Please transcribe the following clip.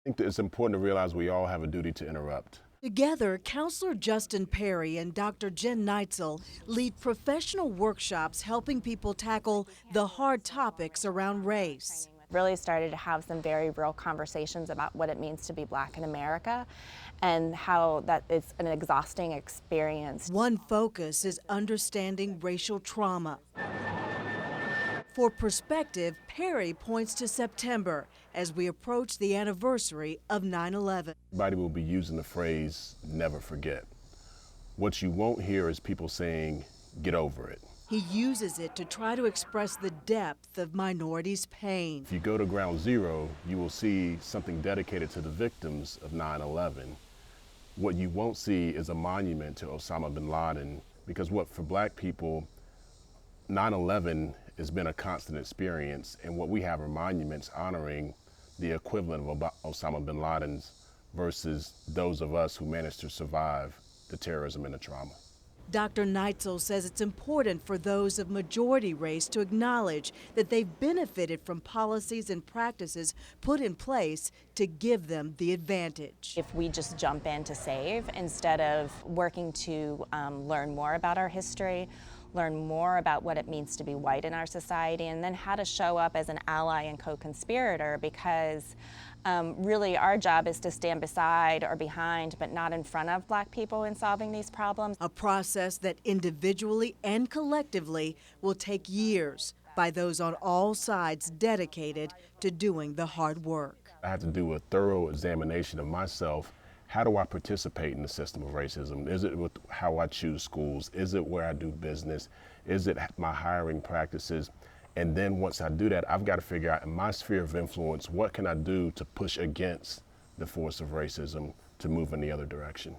think that it's important to realize we all have a duty to interrupt. Together, Counselor Justin Perry and Dr. Jen Neitzel lead professional workshops helping people tackle the hard topics around race. Really started to have some very real conversations about what it means to be Black in America and how that it's an exhausting experience. One focus is understanding racial trauma. For perspective, Perry points to September as we approach the anniversary of 9/11. Everybody will be using the phrase, never forget. What you won't hear is people saying, get over it. He uses it to try to express the depth of minorities' pain. If you go to Ground Zero, you will see something dedicated to the victims of 9/11. What you won't see is a monument to Osama bin Laden, because for Black people, 9/11 has been a constant experience, and what we have are monuments honoring the equivalent of Osama bin Laden's versus those of us who managed to survive the terrorism and the trauma. Dr. Neitzel says it's important for those of majority race to acknowledge that they've benefited from policies and practices put in place to give them the advantage. If we just jump in to save instead of working to learn more about our history, learn more about what it means to be white in our society, and then how to show up as an ally and co-conspirator, because really our job is to stand beside or behind, but not in front of Black people in solving these problems. A process that individually and collectively will take years by those on all sides dedicated to doing the hard work. I have to do a thorough examination of myself. How do I participate in the system of racism? Is it with how I choose schools? Is it where I do business? Is it my hiring practices? And then once I do that, I've got to figure out in my sphere of influence, what can I do to push against the force of racism to move in the other direction?